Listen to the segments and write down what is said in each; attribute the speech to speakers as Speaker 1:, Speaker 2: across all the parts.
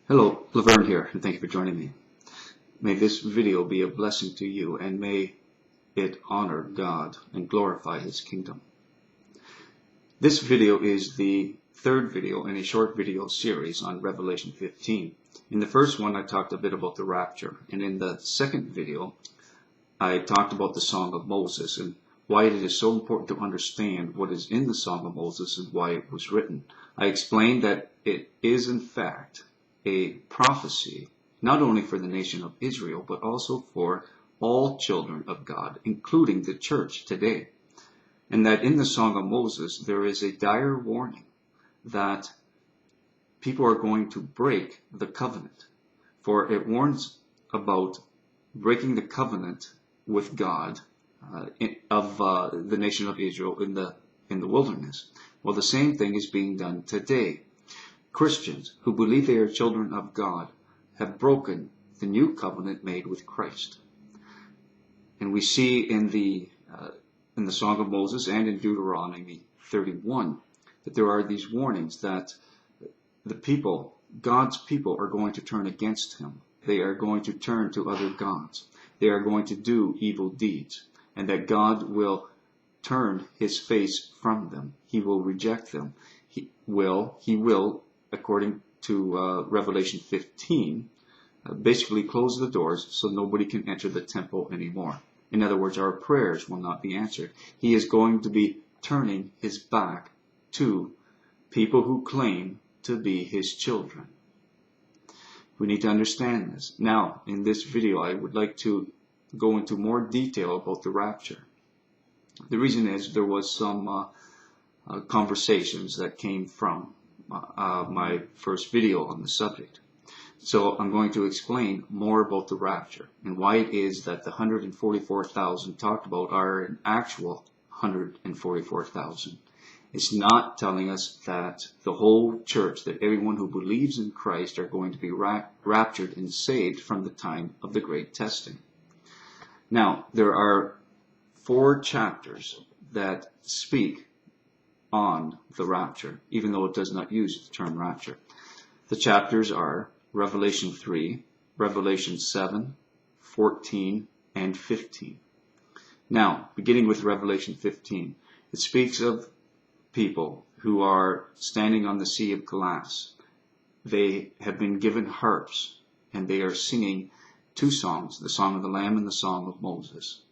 Speaker 1: Hello, Laverne here, and thank you for joining me. May this video be a blessing to you, and may it honor God and glorify His kingdom. This video is the third video in a short video series on Revelation 15. In the first one, I talked a bit about the rapture, and in the second video, I talked about the Song of Moses and why it is so important to understand what is in the Song of Moses and why it was written. I explained that it is in fact a prophecy, not only for the nation of Israel, but also for all children of God, including the church today. And that in the Song of Moses, there is a dire warning that people are going to break the covenant. For it warns about breaking the covenant with God of the nation of Israel in the wilderness. Well, the same thing is being done today. Christians who believe they are children of God have broken the new covenant made with Christ. And we see in the Song of Moses and in Deuteronomy 31 that there are these warnings that the people, God's people, are going to turn against Him. They are going to turn to other gods. They are going to do evil deeds, and that God will turn His face from them. He will reject them. He will, according to Revelation 15, basically close the doors so nobody can enter the temple anymore. In other words, our prayers will not be answered. He is going to be turning His back to people who claim to be His children. We need to understand this. Now, in this video, I would like to go into more detail about the rapture. The reason is there was some conversations that came from my first video on the subject. So I'm going to explain more about the rapture and why it is that the 144,000 talked about are an actual 144,000. It's not telling us that the whole church, that everyone who believes in Christ are going to be raptured and saved from the time of the great testing. Now, there are 4 chapters that speak on the rapture, even though it does not use the term rapture. The chapters are Revelation 3, Revelation 7, 14, and 15. Now, beginning with Revelation 15, it speaks of people who are standing on the Sea of Glass. They have been given harps, and they are singing 2 songs, the Song of the Lamb and the Song of Moses.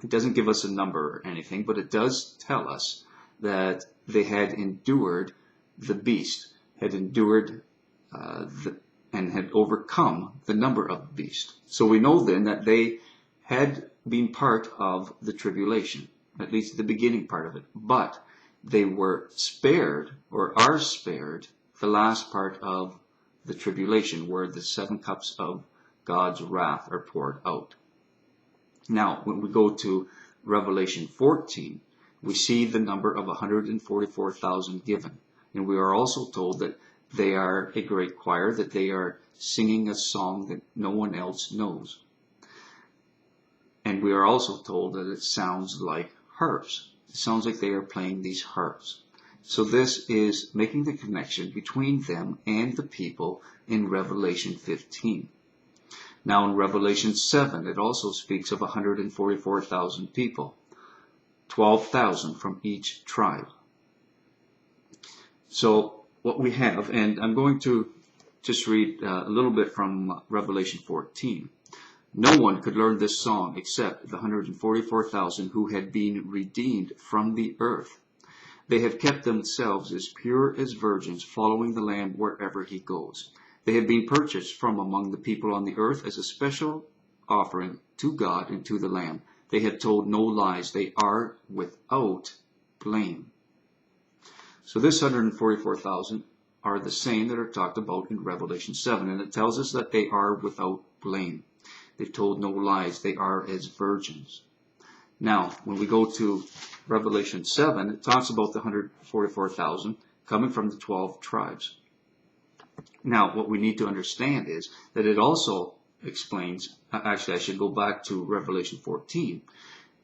Speaker 1: It doesn't give us a number or anything, but it does tell us that they had endured the beast, had endured and had overcome the number of the beast. So we know then that they had been part of the tribulation, at least the beginning part of it, but they were spared, or are spared, the last part of the tribulation, where the 7 cups of God's wrath are poured out. Now, when we go to Revelation 14, we see the number of 144,000 given. And we are also told that they are a great choir, that they are singing a song that no one else knows. And we are also told that it sounds like harps. It sounds like they are playing these harps. So this is making the connection between them and the people in Revelation 15. Now in Revelation 7, it also speaks of 144,000 people, 12,000 from each tribe. So what we have, and I'm going to just read a little bit from Revelation 14. No one could learn this song except the 144,000 who had been redeemed from the earth. They have kept themselves as pure as virgins, following the Lamb wherever He goes. They have been purchased from among the people on the earth as a special offering to God and to the Lamb. They have told no lies. They are without blame. So this 144,000 are the same that are talked about in Revelation 7. And it tells us that they are without blame. They've told no lies. They are as virgins. Now, when we go to Revelation 7, it talks about the 144,000 coming from the 12 tribes. Now, what we need to understand is that it also explains, actually I should go back to Revelation 14,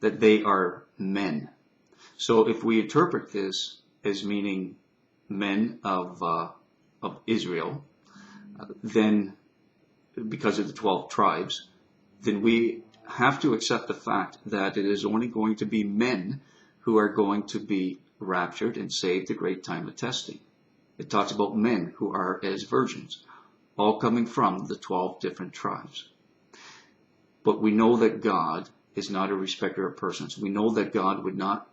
Speaker 1: that they are men. So if we interpret this as meaning men of Israel, then because of the 12 tribes, then we have to accept the fact that it is only going to be men who are going to be raptured and saved the great time of testing. It talks about men who are as virgins, all coming from the 12 different tribes. But we know that God is not a respecter of persons. We know that God would not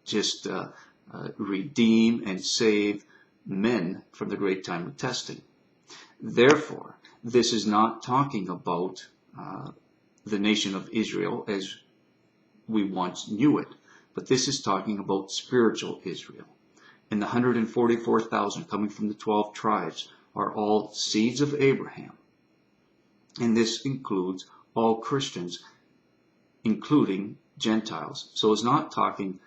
Speaker 1: just redeem and save men from the great time of testing. Therefore, this is not talking about the nation of Israel as we once knew it, but this is talking about spiritual Israel. And the 144,000 coming from the 12 tribes are all seeds of Abraham. And this includes all Christians, including Gentiles. So it's not talking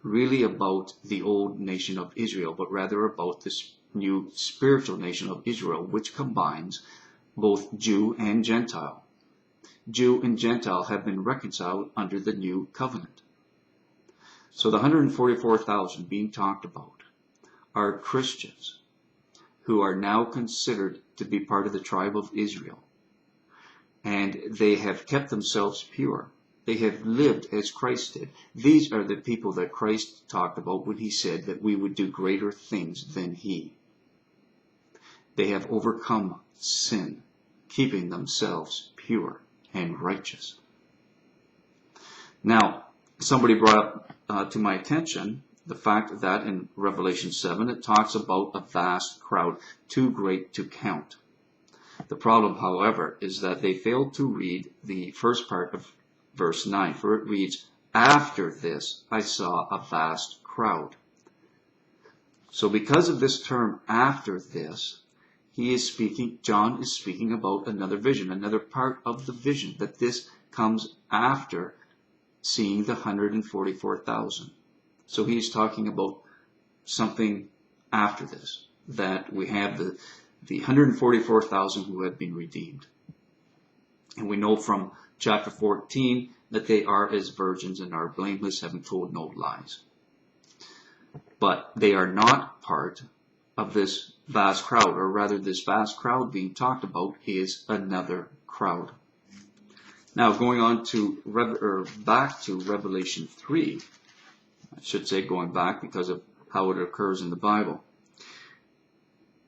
Speaker 1: really about the old nation of Israel, but rather about this new spiritual nation of Israel, which combines both Jew and Gentile. Jew and Gentile have been reconciled under the new covenant. So the 144,000 being talked about are Christians who are now considered to be part of the tribe of Israel. And they have kept themselves pure. They have lived as Christ did. These are the people that Christ talked about when he said that we would do greater things than he. They have overcome sin, keeping themselves pure and righteous. Now, somebody brought up to my attention the fact that in Revelation 7 it talks about a vast crowd, too great to count. The problem, however, is that they failed to read the first part of verse 9, for it reads, "After this I saw a vast crowd." So because of this term, "after this," John is speaking about another vision, another part of the vision, that this comes after seeing the 144,000. So he's talking about something after this, that we have the 144,000 who have been redeemed. And we know from chapter 14 that they are as virgins and are blameless, having told no lies. But they are not part of this vast crowd, or rather this vast crowd being talked about is another crowd. Now going on to back to Revelation 3, I should say going back because of how it occurs in the Bible.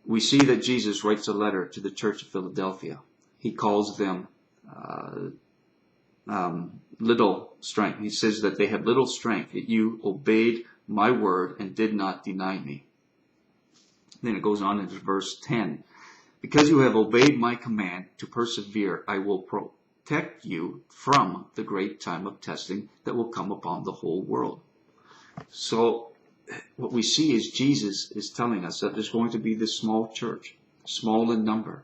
Speaker 1: We see that Jesus writes a letter to the church of Philadelphia. He calls them little strength. He says that they have little strength, that you obeyed my word and did not deny me. Then it goes on into verse 10. Because you have obeyed my command to persevere, I will protect you from the great time of testing that will come upon the whole world. So what we see is Jesus is telling us that there's going to be this small church, small in number,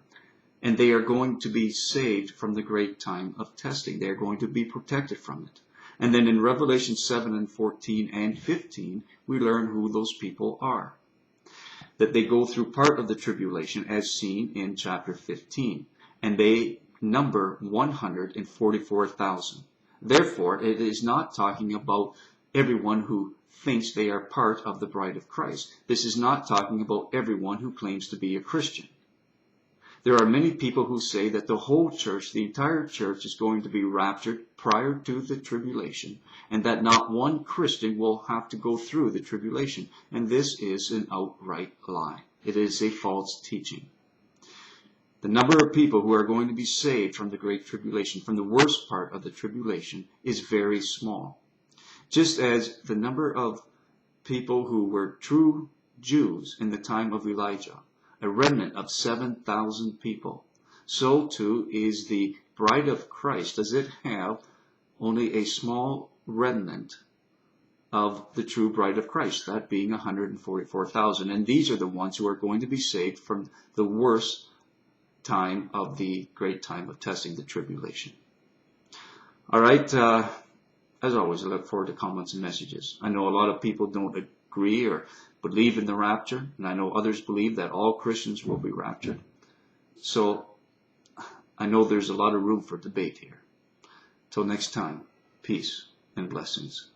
Speaker 1: and they are going to be saved from the great time of testing. They are going to be protected from it. And then in Revelation 7 and 14 and 15, we learn who those people are. That they go through part of the tribulation as seen in chapter 15. And they number 144,000. Therefore, it is not talking about everyone who thinks they are part of the bride of Christ. This is not talking about everyone who claims to be a Christian. There are many people who say that the whole church, the entire church, is going to be raptured prior to the tribulation, and that not one Christian will have to go through the tribulation. And this is an outright lie. It is a false teaching. The number of people who are going to be saved from the great tribulation, from the worst part of the tribulation, is very small. Just as the number of people who were true Jews in the time of Elijah, a remnant of 7,000 people, so too is the bride of Christ. Does it have only a small remnant of the true bride of Christ, that being 144,000? And these are the ones who are going to be saved from the worst time of the great time of testing, the tribulation. All right, as always, I look forward to comments and messages. I know a lot of people don't agree or believe in the rapture, and I know others believe that all Christians will be raptured. So I know there's a lot of room for debate here. Till next time, peace and blessings.